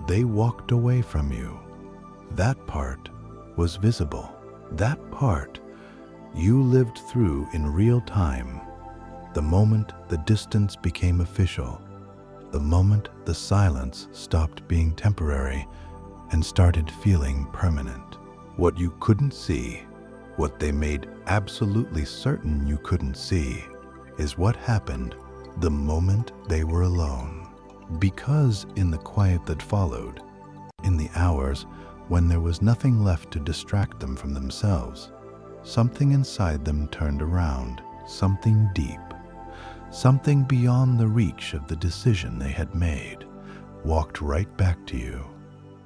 they walked away from you. That part was visible. That part you lived through in real time. The moment the distance became official, the moment the silence stopped being temporary and started feeling permanent. What you couldn't see, what they made absolutely certain you couldn't see, is what happened the moment they were alone. Because in the quiet that followed, in the hours when there was nothing left to distract them from themselves, something inside them turned around, something deep, something beyond the reach of the decision they had made, walked right back to you,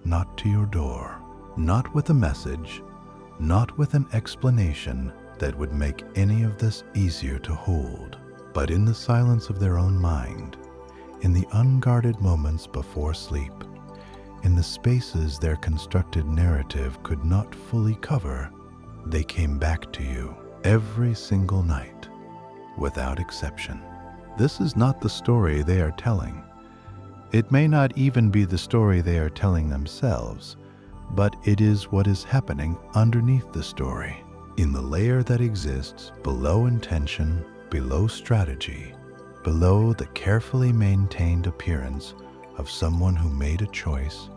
not to your door, not with a message, not with an explanation that would make any of this easier to hold, but in the silence of their own mind, in the unguarded moments before sleep, in the spaces their constructed narrative could not fully cover, they came back to you every single night, without exception. This is not the story they are telling. It may not even be the story they are telling themselves, but it is what is happening underneath the story, in the layer that exists below intention, below strategy, below the carefully maintained appearance of someone who made a choice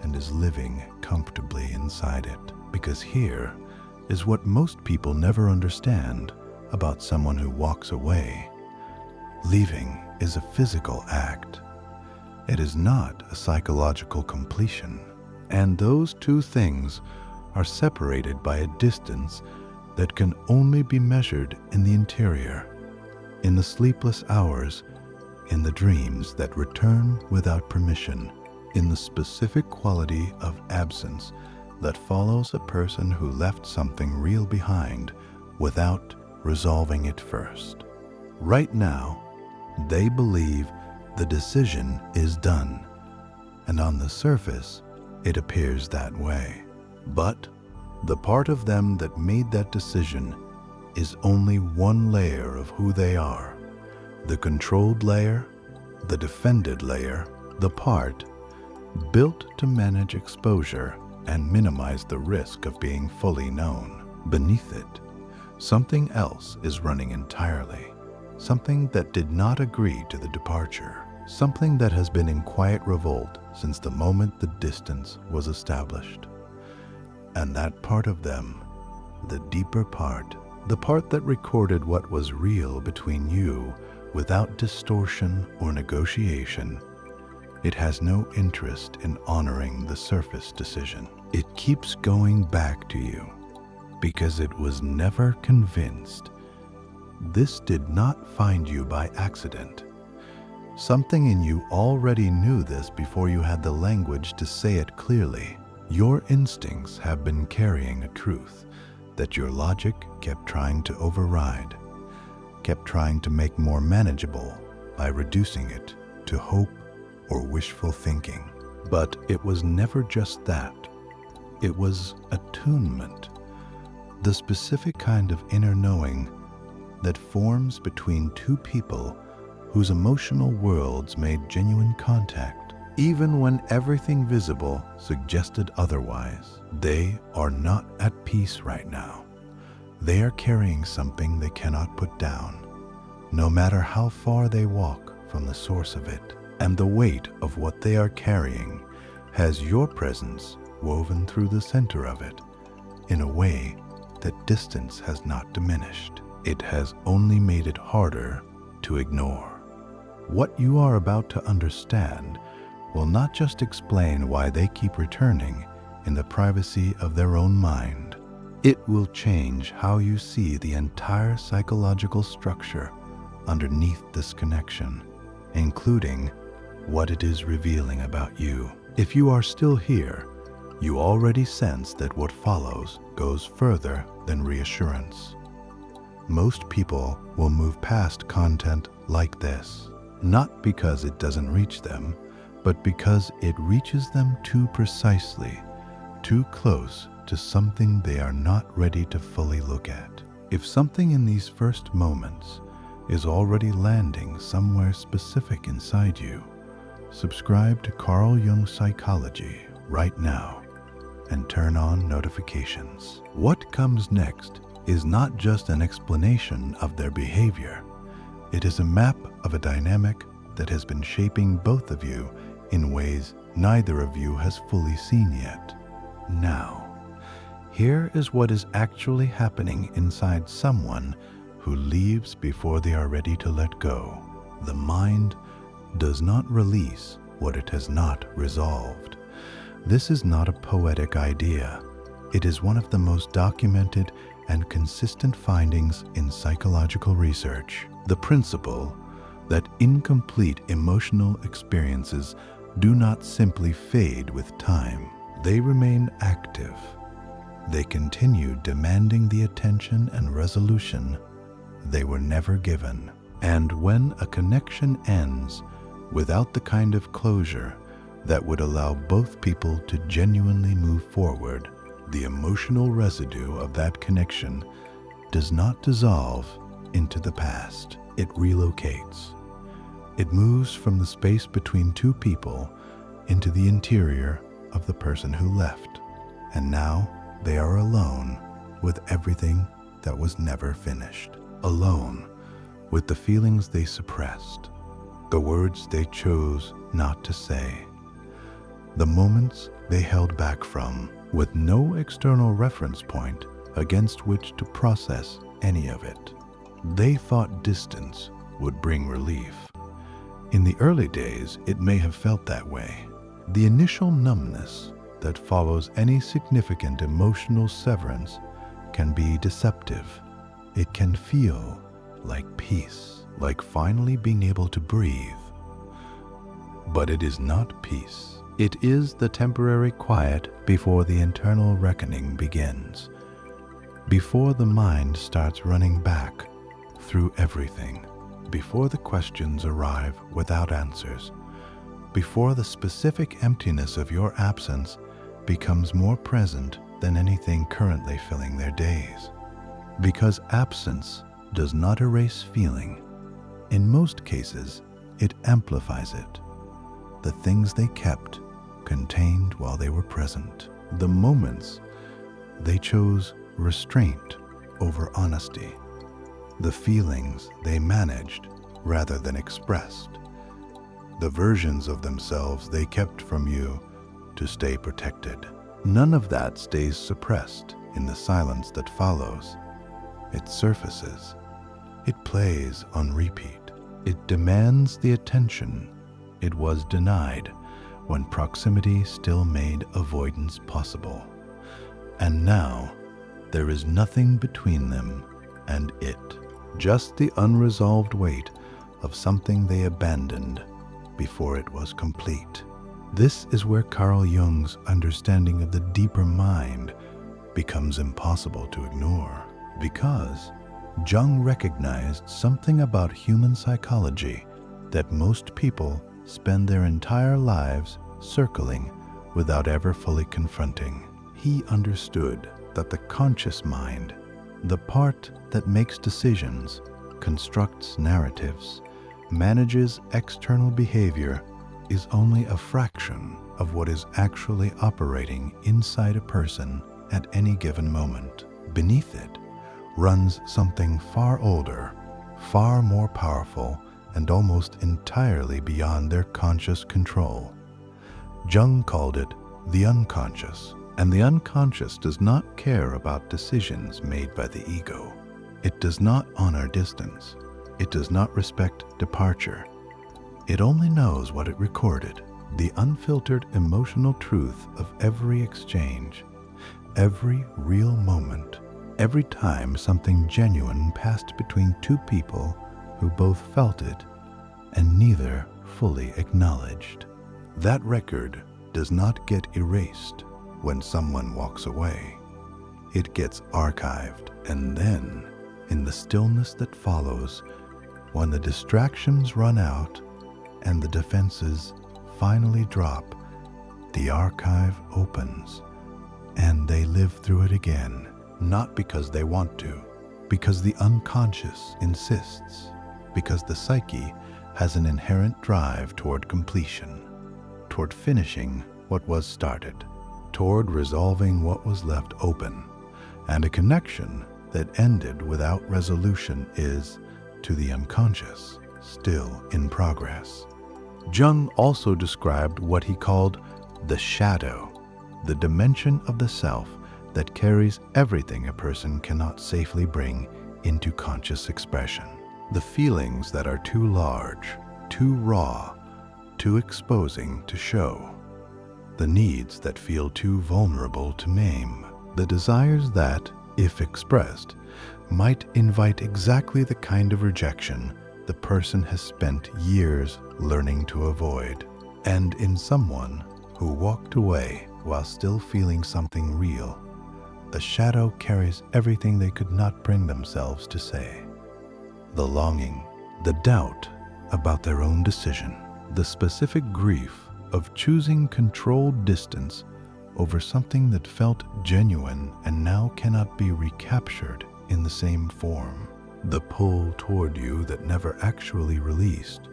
and is living comfortably inside it. Because here is what most people never understand about someone who walks away. Leaving is a physical act. It is not a psychological completion. And those two things are separated by a distance that can only be measured in the interior, in the sleepless hours, in the dreams that return without permission, in the specific quality of absence that follows a person who left something real behind without resolving it first. Right now, they believe the decision is done, and on the surface, it appears that way. But the part of them that made that decision is only one layer of who they are. The controlled layer, the defended layer, the part built to manage exposure and minimize the risk of being fully known. Beneath it, something else is running entirely. Something that did not agree to the departure. Something that has been in quiet revolt since the moment the distance was established. And that part of them, the deeper part, the part that recorded what was real between you without distortion or negotiation, it has no interest in honoring the surface decision. It keeps going back to you because it was never convinced. This did not find you by accident. Something in you already knew this before you had the language to say it clearly. Your instincts have been carrying a truth that your logic kept trying to override, kept trying to make more manageable by reducing it to hope or wishful thinking. But it was never just that. It was attunement, the specific kind of inner knowing that forms between two people whose emotional worlds made genuine contact, even when everything visible suggested otherwise. They are not at peace right now. They are carrying something they cannot put down, no matter how far they walk from the source of it. And the weight of what they are carrying has your presence woven through the center of it in a way that distance has not diminished. It has only made it harder to ignore. What you are about to understand will not just explain why they keep returning in the privacy of their own mind. It will change how you see the entire psychological structure underneath this connection, including what it is revealing about you. If you are still here, you already sense that what follows goes further than reassurance. Most people will move past content like this, not because it doesn't reach them, but because it reaches them too precisely, too close to something they are not ready to fully look at. If something in these first moments is already landing somewhere specific inside you, subscribe to Carl Jung Psychology right now and turn on notifications. What comes next is not just an explanation of their behavior. It is a map of a dynamic that has been shaping both of you in ways neither of you has fully seen yet. Now, here is what is actually happening inside someone who leaves before they are ready to let go. The mind does not release what it has not resolved. This is not a poetic idea. It is one of the most documented and consistent findings in psychological research. The principle that incomplete emotional experiences do not simply fade with time. They remain active. They continue demanding the attention and resolution they were never given. And when a connection ends without the kind of closure that would allow both people to genuinely move forward, the emotional residue of that connection does not dissolve into the past. It relocates. It moves from the space between two people into the interior of the person who left. And now they are alone with everything that was never finished. Alone with the feelings they suppressed, the words they chose not to say, the moments they held back from, with no external reference point against which to process any of it. They thought distance would bring relief. In the early days, it may have felt that way. The initial numbness that follows any significant emotional severance can be deceptive. It can feel like peace, like finally being able to breathe. But it is not peace. It is the temporary quiet before the internal reckoning begins, before the mind starts running back through everything, before the questions arrive without answers, before the specific emptiness of your absence becomes more present than anything currently filling their days. Because absence does not erase feeling. In most cases, it amplifies it. The things they kept contained while they were present. The moments they chose restraint over honesty. The feelings they managed rather than expressed. The versions of themselves they kept from you to stay protected. None of that stays suppressed in the silence that follows. It surfaces. It plays on repeat. It demands the attention it was denied when proximity still made avoidance possible. And now, there is nothing between them and it, just the unresolved weight of something they abandoned before it was complete. This is where Carl Jung's understanding of the deeper mind becomes impossible to ignore, because Jung recognized something about human psychology that most people spend their entire lives circling without ever fully confronting. He understood that the conscious mind, the part that makes decisions, constructs narratives, manages external behavior, is only a fraction of what is actually operating inside a person at any given moment. Beneath it runs something far older, far more powerful, and almost entirely beyond their conscious control. Jung called it the unconscious, and the unconscious does not care about decisions made by the ego. It does not honor distance. It does not respect departure. It only knows what it recorded, the unfiltered emotional truth of every exchange, every real moment, every time something genuine passed between two people who both felt it and neither fully acknowledged. That record does not get erased when someone walks away. It gets archived, and then, in the stillness that follows, when the distractions run out and the defenses finally drop, the archive opens, and they live through it again, not because they want to, because the unconscious insists, because the psyche has an inherent drive toward completion. toward finishing what was started, toward resolving what was left open, and a connection that ended without resolution is, to the unconscious, still in progress. Jung also described what he called the shadow, the dimension of the self that carries everything a person cannot safely bring into conscious expression. The feelings that are too large, too raw, too exposing to show. The needs that feel too vulnerable to maim. The desires that, if expressed, might invite exactly the kind of rejection the person has spent years learning to avoid. And in someone who walked away while still feeling something real, the shadow carries everything they could not bring themselves to say. The longing, the doubt about their own decision, the specific grief of choosing controlled distance over something that felt genuine and now cannot be recaptured in the same form. The pull toward you that never actually released,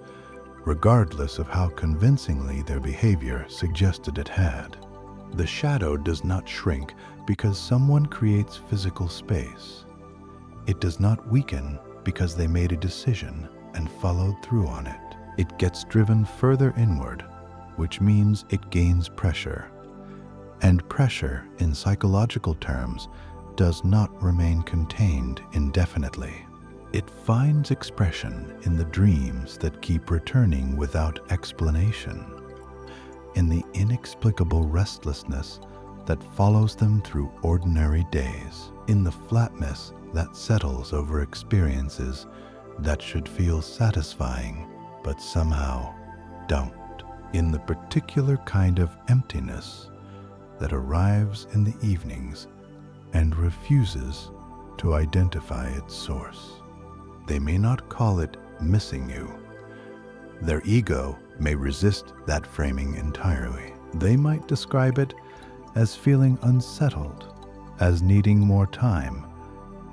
regardless of how convincingly their behavior suggested it had. The shadow does not shrink because someone creates physical space. It does not weaken because they made a decision and followed through on it. It gets driven further inward, which means it gains pressure. And pressure, in psychological terms, does not remain contained indefinitely. It finds expression in the dreams that keep returning without explanation, in the inexplicable restlessness that follows them through ordinary days, in the flatness that settles over experiences that should feel satisfying but somehow don't, in the particular kind of emptiness that arrives in the evenings and refuses to identify its source. They may not call it missing you. Their ego may resist that framing entirely. They might describe it as feeling unsettled, as needing more time,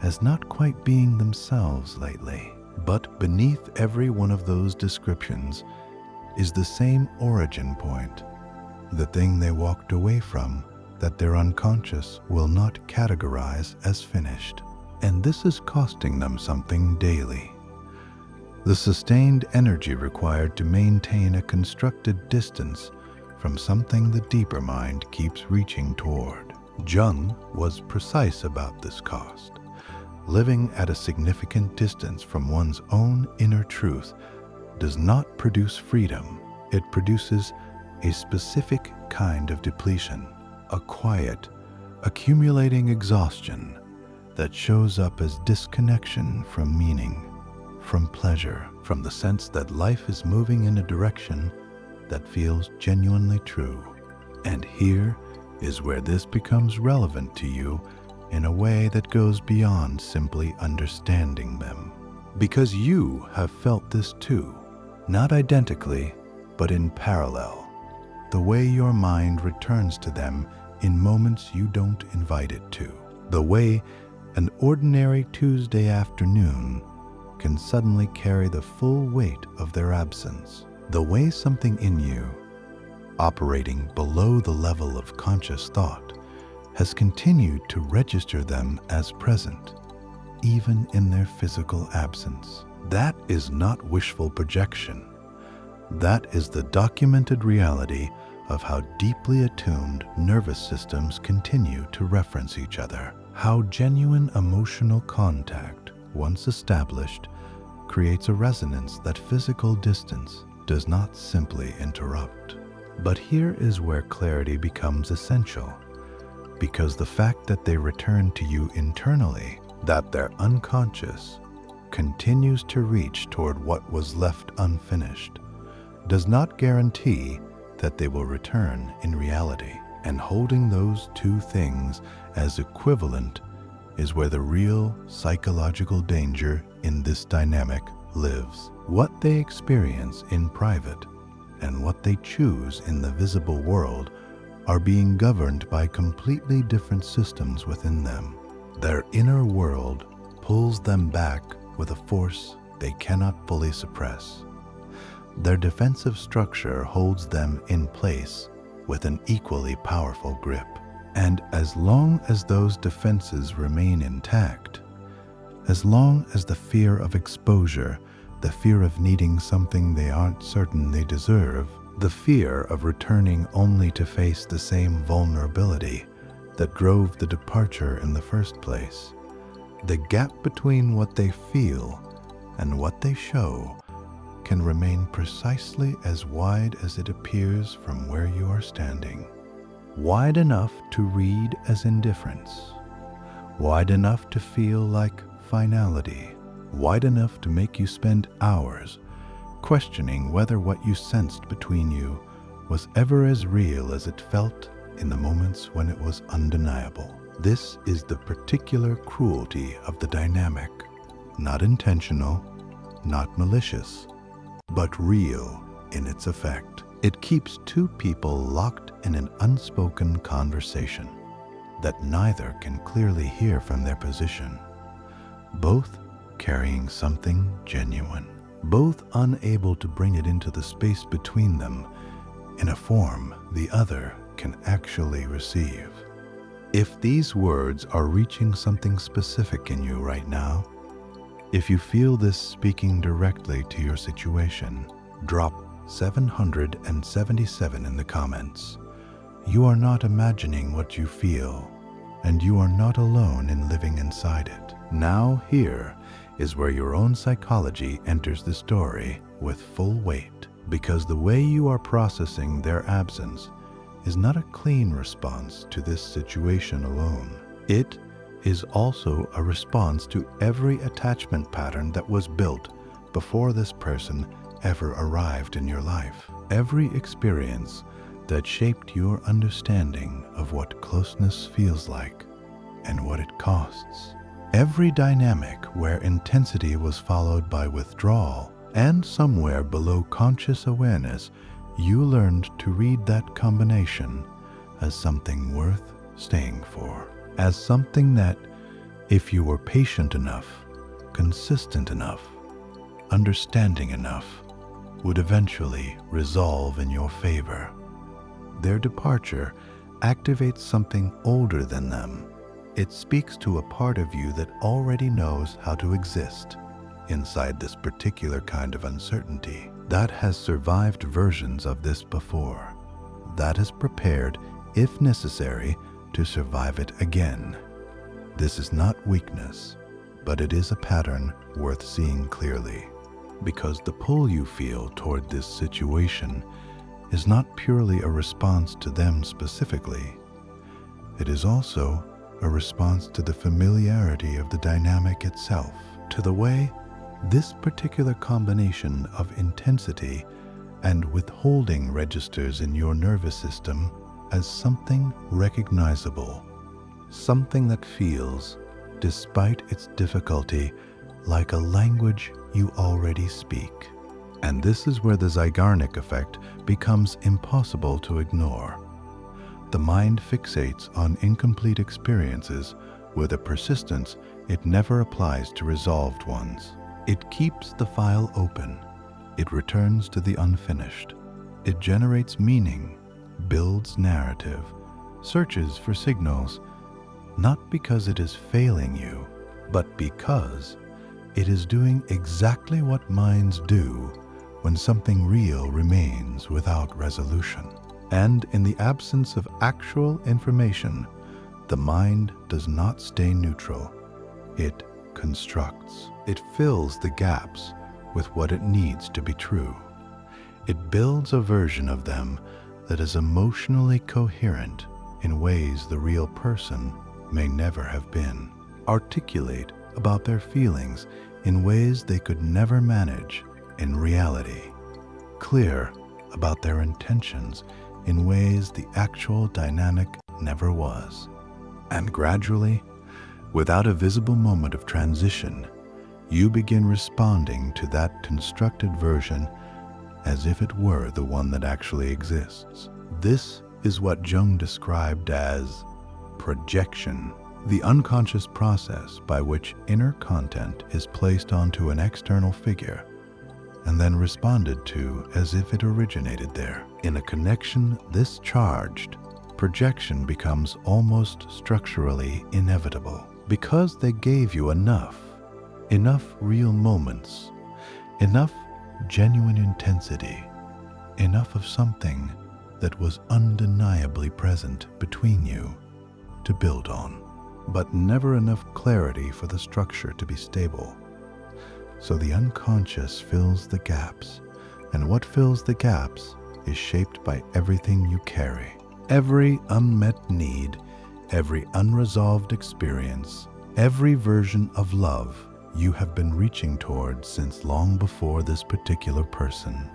as not quite being themselves lately. But beneath every one of those descriptions is the same origin point, the thing they walked away from that their unconscious will not categorize as finished. And this is costing them something daily. The sustained energy required to maintain a constructed distance from something the deeper mind keeps reaching toward. Jung was precise about this cost. Living at a significant distance from one's own inner truth does not produce freedom. It produces a specific kind of depletion, a quiet, accumulating exhaustion that shows up as disconnection from meaning, from pleasure, from the sense that life is moving in a direction that feels genuinely true. And here is where this becomes relevant to you in a way that goes beyond simply understanding them. Because you have felt this too, not identically, but in parallel, the way your mind returns to them in moments you don't invite it to, the way an ordinary Tuesday afternoon can suddenly carry the full weight of their absence, the way something in you, operating below the level of conscious thought, has continued to register them as present, even in their physical absence. That is not wishful projection. That is the documented reality of how deeply attuned nervous systems continue to reference each other, how genuine emotional contact, once established, creates a resonance that physical distance does not simply interrupt. But here is where clarity becomes essential, because the fact that they return to you internally, that their unconscious continues to reach toward what was left unfinished, does not guarantee that they will return in reality. And holding those two things as equivalent is where the real psychological danger in this dynamic lives. What they experience in private and what they choose in the visible world are being governed by completely different systems within them. Their inner world pulls them back with a force they cannot fully suppress. their defensive structure holds them in place with an equally powerful grip. And as long as those defenses remain intact, as long as the fear of exposure, the fear of needing something they aren't certain they deserve, the fear of returning only to face the same vulnerability that drove the departure in the first place, the gap between what they feel and what they show can remain precisely as wide as it appears from where you are standing. Wide enough to read as indifference, wide enough to feel like finality, wide enough to make you spend hours questioning whether what you sensed between you was ever as real as it felt in the moments when it was undeniable. This is the particular cruelty of the dynamic, not intentional, not malicious, but real in its effect. It keeps two people locked in an unspoken conversation that neither can clearly hear from their position, both carrying something genuine, both unable to bring it into the space between them in a form the other can actually receive. If these words are reaching something specific in you right now, if you feel this speaking directly to your situation, drop 777 in the comments. You are not imagining what you feel, and you are not alone in living inside it. Now here is where your own psychology enters the story with full weight, because the way you are processing their absence is not a clean response to this situation alone. It is also a response to every attachment pattern that was built before this person ever arrived in your life. Every experience that shaped your understanding of what closeness feels like and what it costs. Every dynamic where intensity was followed by withdrawal, and somewhere below conscious awareness, you learned to read that combination as something worth staying for, as something that, if you were patient enough, consistent enough, understanding enough, would eventually resolve in your favor. Their departure activates something older than them. It speaks to a part of you that already knows how to exist inside this particular kind of uncertainty, that has survived versions of this before, that is prepared, if necessary, to survive it again. This is not weakness, but it is a pattern worth seeing clearly, because the pull you feel toward this situation is not purely a response to them specifically. It is also a response to the familiarity of the dynamic itself, to the way this particular combination of intensity and withholding registers in your nervous system as something recognizable, something that feels, despite its difficulty, like a language you already speak. And this is where the Zeigarnik effect becomes impossible to ignore. The mind fixates on incomplete experiences with a persistence it never applies to resolved ones. It keeps the file open. It returns to the unfinished. It generates meaning, builds narrative, searches for signals, not because it is failing you, but because it is doing exactly what minds do when something real remains without resolution. And in the absence of actual information, the mind does not stay neutral. It constructs. It fills the gaps with what it needs to be true. It builds a version of them that is emotionally coherent in ways the real person may never have been. Articulate about their feelings in ways they could never manage in reality. Clear about their intentions in ways the actual dynamic never was. And gradually, without a visible moment of transition, you begin responding to that constructed version as if it were the one that actually exists. This is what Jung described as projection, the unconscious process by which inner content is placed onto an external figure, and then responded to as if it originated there. In a connection this charged, projection becomes almost structurally inevitable because they gave you enough real moments, enough genuine intensity, enough of something that was undeniably present between you to build on, but never enough clarity for the structure to be stable. So the unconscious fills the gaps, and what fills the gaps is shaped by everything you carry. Every unmet need, every unresolved experience, every version of love you have been reaching toward since long before this particular person.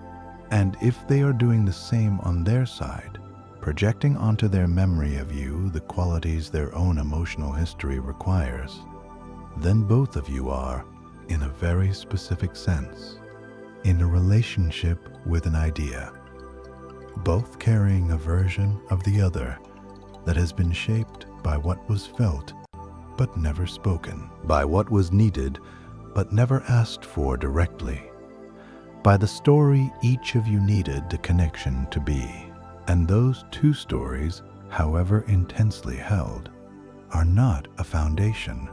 And if they are doing the same on their side, projecting onto their memory of you the qualities their own emotional history requires, then both of you are, in a very specific sense, in a relationship with an idea, both carrying a version of the other that has been shaped by what was felt but never spoken, by what was needed but never asked for directly, by the story each of you needed the connection to be. And those two stories, however intensely held, are not a foundation.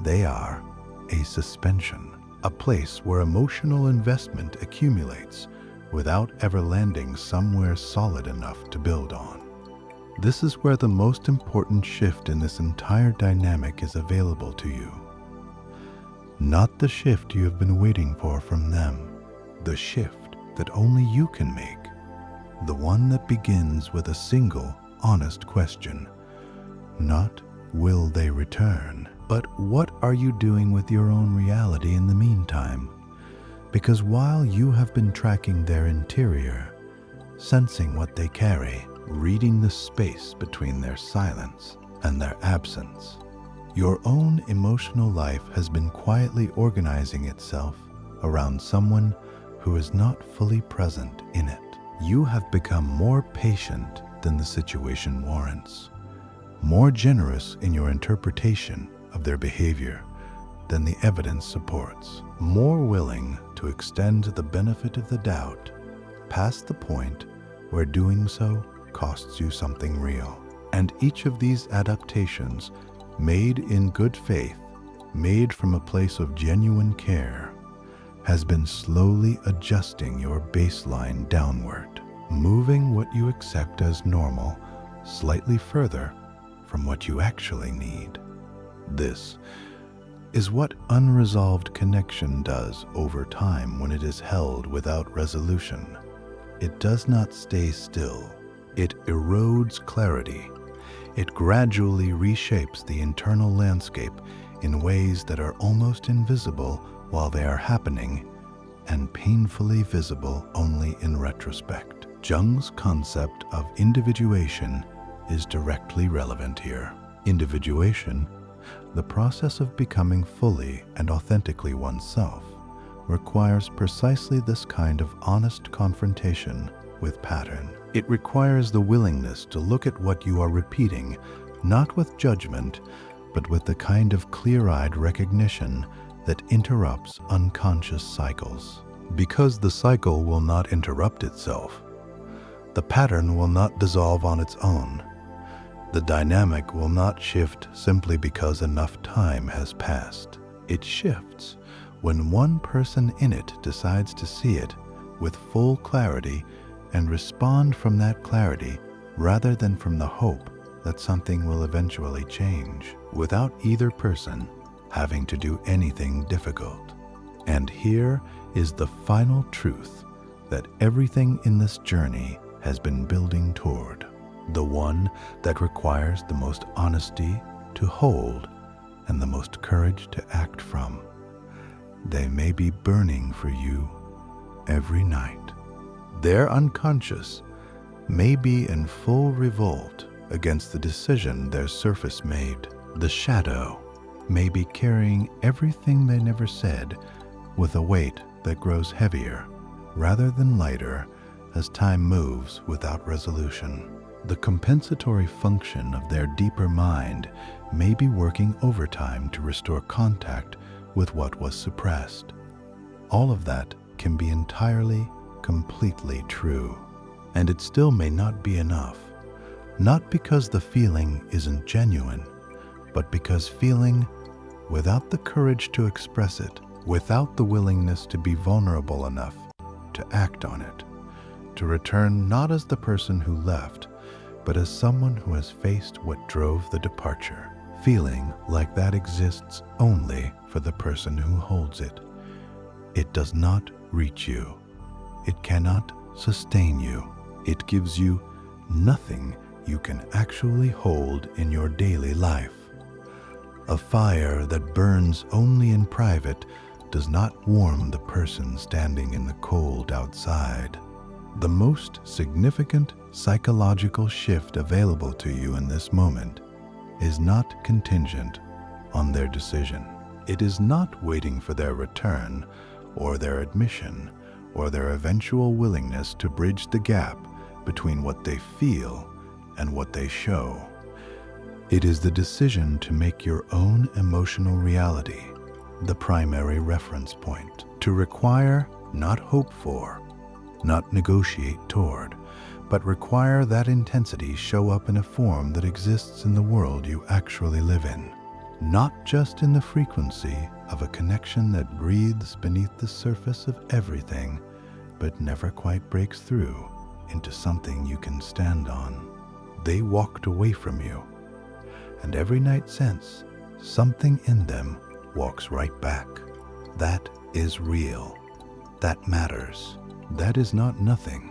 They are a suspension, a place where emotional investment accumulates without ever landing somewhere solid enough to build on. This is where the most important shift in this entire dynamic is available to you. Not the shift you have been waiting for from them, the shift that only you can make, the one that begins with a single, honest question. Not, will they return? But what are you doing with your own reality in the meantime? Because while you have been tracking their interior, sensing what they carry, reading the space between their silence and their absence, your own emotional life has been quietly organizing itself around someone who is not fully present in it. You have become more patient than the situation warrants, more generous in your interpretation of their behavior than the evidence supports, more willing to extend the benefit of the doubt past the point where doing so costs you something real. And each of these adaptations, made in good faith, made from a place of genuine care, has been slowly adjusting your baseline downward, moving what you accept as normal slightly further from what you actually need. This is what unresolved connection does over time when it is held without resolution. It does not stay still. It erodes clarity. It gradually reshapes the internal landscape in ways that are almost invisible while they are happening, and painfully visible only in retrospect. Jung's concept of individuation is directly relevant here. Individuation, the process of becoming fully and authentically oneself, requires precisely this kind of honest confrontation with pattern. It requires the willingness to look at what you are repeating, not with judgment, but with the kind of clear-eyed recognition that interrupts unconscious cycles. Because the cycle will not interrupt itself, the pattern will not dissolve on its own. The dynamic will not shift simply because enough time has passed. It shifts when one person in it decides to see it with full clarity and respond from that clarity rather than from the hope that something will eventually change, without either person having to do anything difficult. And here is the final truth that everything in this journey has been building toward, the one that requires the most honesty to hold and the most courage to act from. They may be burning for you every night. Their unconscious may be in full revolt against the decision their surface made. The shadow may be carrying everything they never said with a weight that grows heavier rather than lighter as time moves without resolution. The compensatory function of their deeper mind may be working overtime to restore contact with what was suppressed. All of that can be entirely, completely true. And it still may not be enough. Not because the feeling isn't genuine, but because feeling, without the courage to express it, without the willingness to be vulnerable enough to act on it, to return not as the person who left, but as someone who has faced what drove the departure. Feeling like that exists only for the person who holds it. It does not reach you. It cannot sustain you. It gives you nothing you can actually hold in your daily life. A fire that burns only in private does not warm the person standing in the cold outside. The most significant psychological shift available to you in this moment is not contingent on their decision. It is not waiting for their return or their admission or their eventual willingness to bridge the gap between what they feel and what they show. It is the decision to make your own emotional reality the primary reference point, to require, not hope for, not negotiate toward, but require that intensity show up in a form that exists in the world you actually live in, not just in the frequency of a connection that breathes beneath the surface of everything, but never quite breaks through into something you can stand on. They walked away from you, and every night since, something in them walks right back. That is real. That matters. That is not nothing.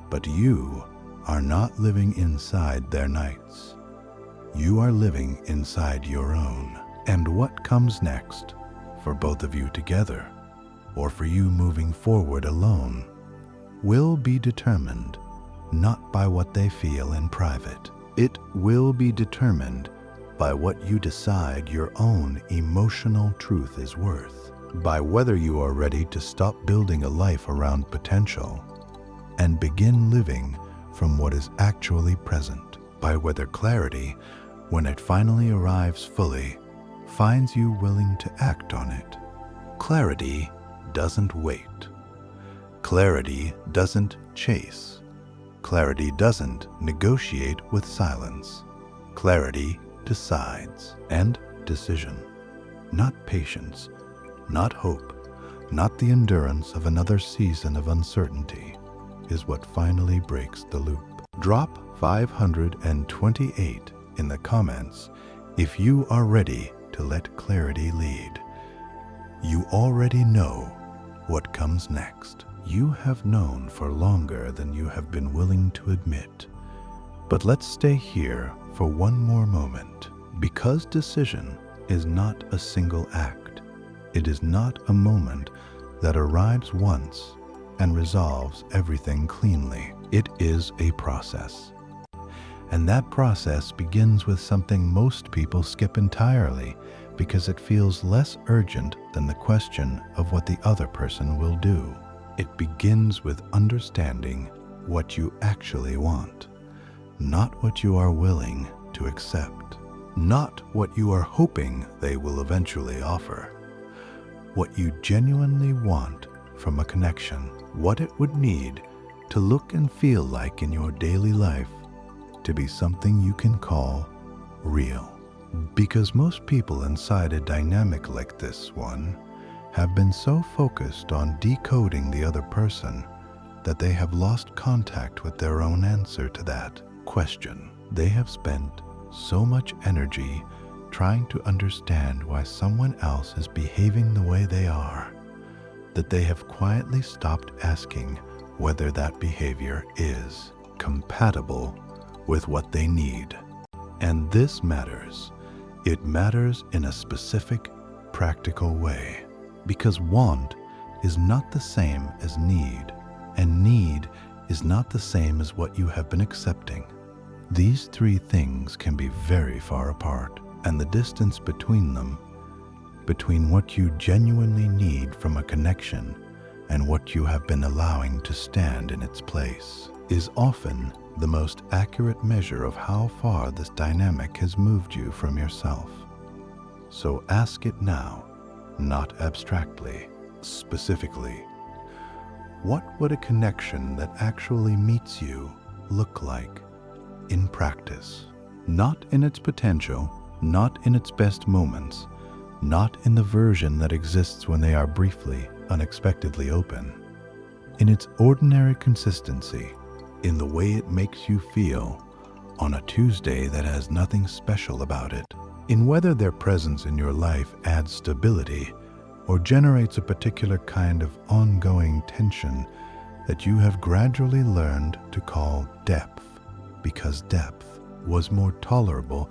But you are not living inside their nights. You are living inside your own. And what comes next, for both of you together, or for you moving forward alone, will be determined not by what they feel in private. It will be determined by what you decide your own emotional truth is worth, by whether you are ready to stop building a life around potential and begin living from what is actually present, by whether clarity, when it finally arrives fully, finds you willing to act on it. Clarity doesn't wait. Clarity doesn't chase. Clarity doesn't negotiate with silence. Clarity decides, and decision, not patience, not hope, not the endurance of another season of uncertainty, is what finally breaks the loop. Drop 528 in the comments if you are ready to let clarity lead. You already know what comes next. You have known for longer than you have been willing to admit. But let's stay here for one more moment, because decision is not a single act. It is not a moment that arrives once and resolves everything cleanly. It is a process. And that process begins with something most people skip entirely because it feels less urgent than the question of what the other person will do. It begins with understanding what you actually want, not what you are willing to accept, not what you are hoping they will eventually offer. What you genuinely want from a connection, what it would need to look and feel like in your daily life to be something you can call real. Because most people inside a dynamic like this one have been so focused on decoding the other person that they have lost contact with their own answer to that question. They have spent so much energy trying to understand why someone else is behaving the way they are that they have quietly stopped asking whether that behavior is compatible with what they need. And this matters. It matters in a specific, practical way. Because want is not the same as need, and need is not the same as what you have been accepting. These three things can be very far apart, and the distance between them, between what you genuinely need from a connection and what you have been allowing to stand in its place, is often the most accurate measure of how far this dynamic has moved you from yourself. So ask it now, not abstractly, specifically. What would a connection that actually meets you look like in practice? Not in its potential, not in its best moments, not in the version that exists when they are briefly, unexpectedly open. In its ordinary consistency, in the way it makes you feel on a Tuesday that has nothing special about it, in whether their presence in your life adds stability or generates a particular kind of ongoing tension that you have gradually learned to call depth, because depth was more tolerable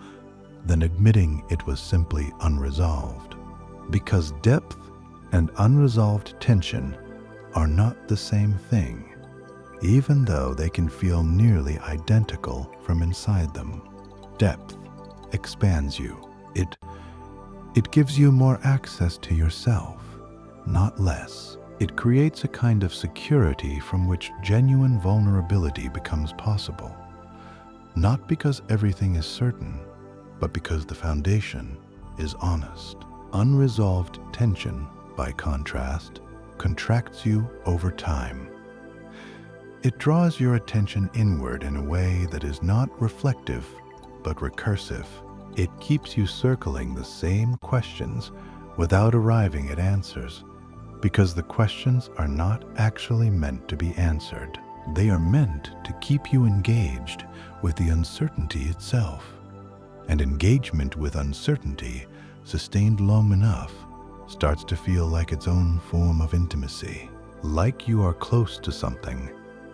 than admitting it was simply unresolved. Because depth and unresolved tension are not the same thing, even though they can feel nearly identical from inside them. Depth expands you. It gives you more access to yourself, not less. It creates a kind of security from which genuine vulnerability becomes possible. Not because everything is certain, but because the foundation is honest. Unresolved tension, by contrast, contracts you over time. It draws your attention inward in a way that is not reflective, but recursive. It keeps you circling the same questions without arriving at answers, because the questions are not actually meant to be answered. They are meant to keep you engaged with the uncertainty itself. And engagement with uncertainty, sustained long enough, starts to feel like its own form of intimacy, like you are close to something,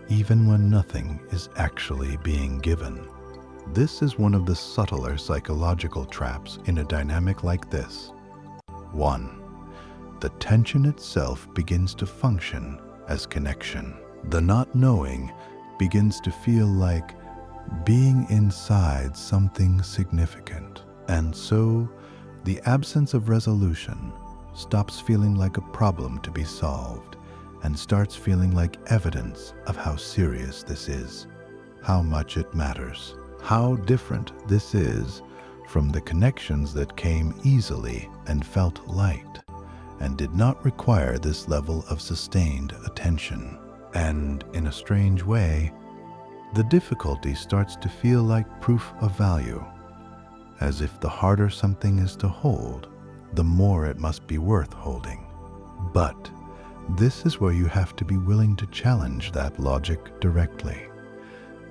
even when nothing is actually being given. This is one of the subtler psychological traps in a dynamic like this. 1. The tension itself begins to function as connection. The not knowing begins to feel like being inside something significant. And so, the absence of resolution stops feeling like a problem to be solved and starts feeling like evidence of how serious this is, how much it matters, how different this is from the connections that came easily and felt light and did not require this level of sustained attention. And in a strange way, the difficulty starts to feel like proof of value, as if the harder something is to hold, the more it must be worth holding. But this is where you have to be willing to challenge that logic directly,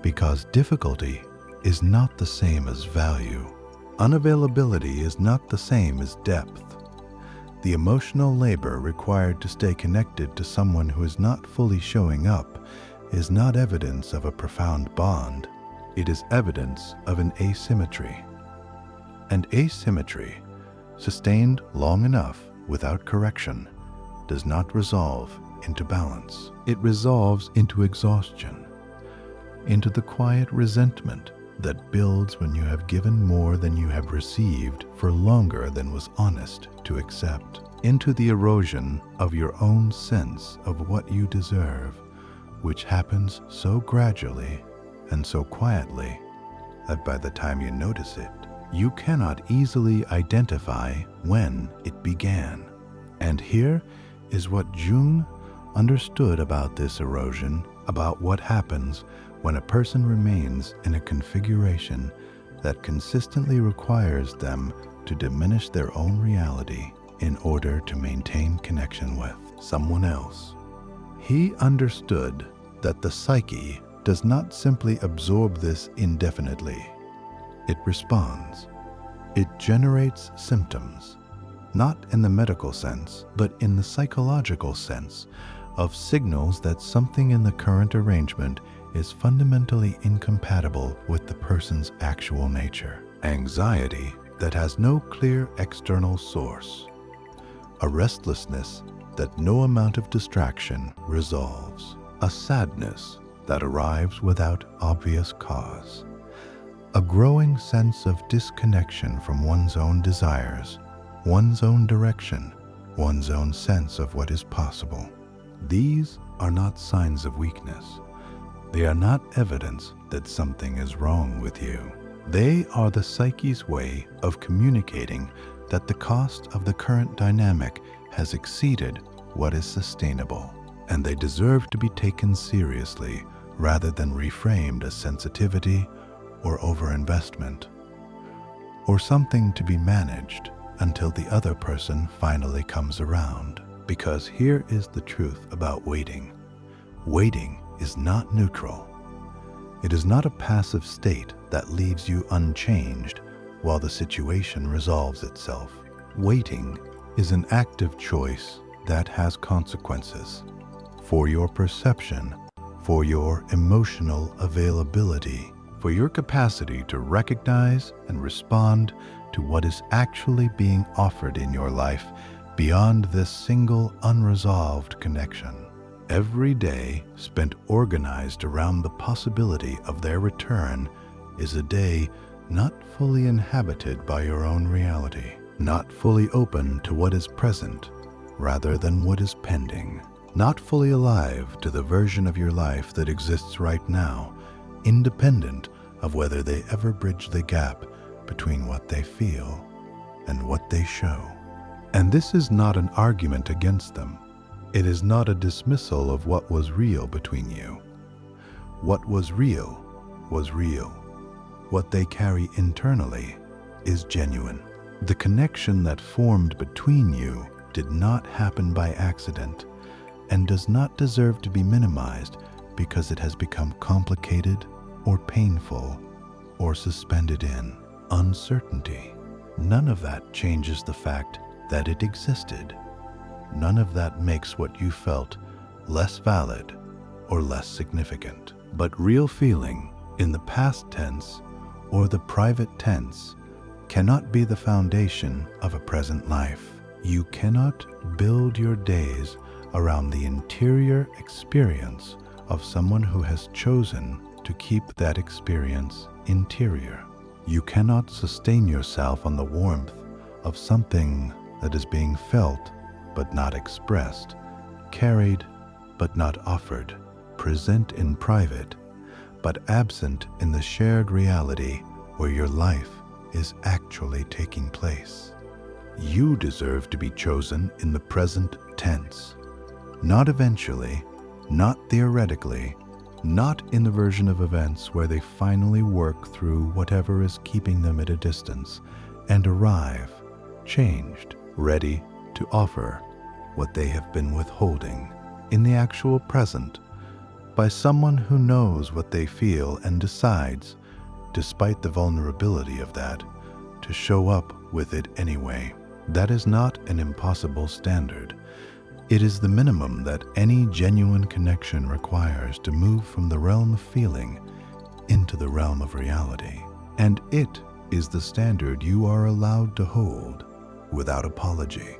because difficulty is not the same as value. Unavailability is not the same as depth. The emotional labor required to stay connected to someone who is not fully showing up is not evidence of a profound bond. It is evidence of an asymmetry. And asymmetry, sustained long enough without correction, does not resolve into balance. It resolves into exhaustion, into the quiet resentment that builds when you have given more than you have received for longer than was honest to accept, into the erosion of your own sense of what you deserve, which happens so gradually and so quietly that by the time you notice it, you cannot easily identify when it began. And here is what Jung understood about this erosion, about what happens when a person remains in a configuration that consistently requires them to diminish their own reality in order to maintain connection with someone else. He understood that the psyche does not simply absorb this indefinitely. It responds. It generates symptoms, not in the medical sense, but in the psychological sense, of signals that something in the current arrangement is fundamentally incompatible with the person's actual nature. Anxiety that has no clear external source. A restlessness that no amount of distraction resolves. A sadness that arrives without obvious cause. A growing sense of disconnection from one's own desires, one's own direction, one's own sense of what is possible. These are not signs of weakness. They are not evidence that something is wrong with you. They are the psyche's way of communicating that the cost of the current dynamic has exceeded what is sustainable. and they deserve to be taken seriously rather than reframed as sensitivity or overinvestment, or something to be managed until the other person finally comes around. Because here is the truth about waiting. Waiting is not neutral. It is not a passive state that leaves you unchanged while the situation resolves itself. Waiting is an active choice that has consequences for your perception, for your emotional availability, for your capacity to recognize and respond to what is actually being offered in your life beyond this single unresolved connection. Every day spent organized around the possibility of their return is a day not fully inhabited by your own reality, not fully open to what is present rather than what is pending, not fully alive to the version of your life that exists right now, independent of whether they ever bridge the gap between what they feel and what they show. And this is not an argument against them. It is not a dismissal of what was real between you. What was real was real. What they carry internally is genuine. The connection that formed between you did not happen by accident and does not deserve to be minimized because it has become complicated or painful or suspended in uncertainty. None of that changes the fact that it existed. None of that makes what you felt less valid or less significant. But real feeling in the past tense or the private tense cannot be the foundation of a present life. You cannot build your days around the interior experience of someone who has chosen to keep that experience interior. You cannot sustain yourself on the warmth of something that is being felt but not expressed, carried but not offered, present in private but absent in the shared reality where your life is actually taking place. You deserve to be chosen in the present tense, not eventually, not theoretically, not in the version of events where they finally work through whatever is keeping them at a distance and arrive, changed, ready to offer what they have been withholding in the actual present by someone who knows what they feel and decides, despite the vulnerability of that, to show up with it anyway. That is not an impossible standard. It is the minimum that any genuine connection requires to move from the realm of feeling into the realm of reality. And it is the standard you are allowed to hold without apology,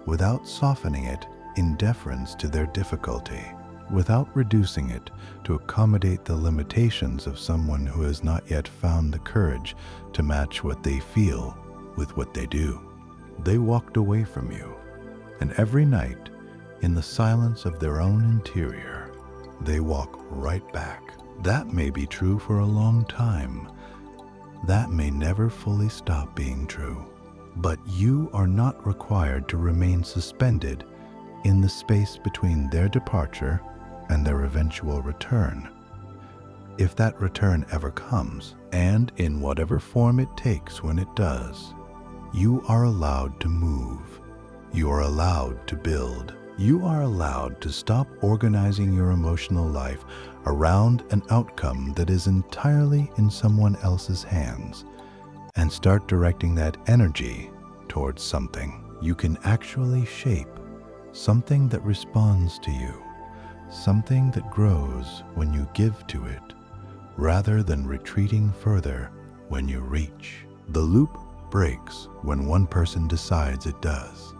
without softening it in deference to their difficulty, without reducing it to accommodate the limitations of someone who has not yet found the courage to match what they feel with what they do. They walked away from you, and every night, in the silence of their own interior, they walk right back. That may be true for a long time. That may never fully stop being true. But you are not required to remain suspended in the space between their departure and their eventual return. If that return ever comes, and in whatever form it takes when it does, you are allowed to move. You are allowed to build. You are allowed to stop organizing your emotional life around an outcome that is entirely in someone else's hands and start directing that energy towards something you can actually shape, something that responds to you, something that grows when you give to it, rather than retreating further when you reach. The loop breaks when one person decides it does,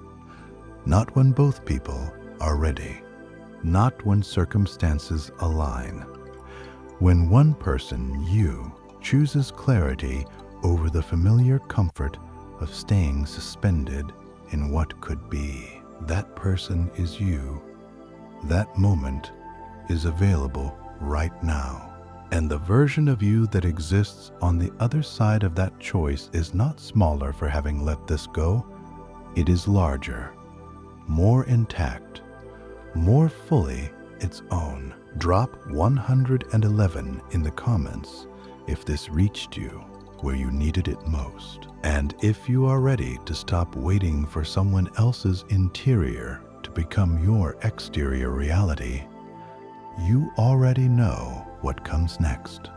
not when both people are ready, not when circumstances align. When one person, you, chooses clarity over the familiar comfort of staying suspended in what could be. That person is you. That moment is available right now. And the version of you that exists on the other side of that choice is not smaller for having let this go. It is larger, more intact, more fully its own. Drop 111 in the comments if this reached you where you needed it most. And if you are ready to stop waiting for someone else's interior to become your exterior reality, you already know what comes next.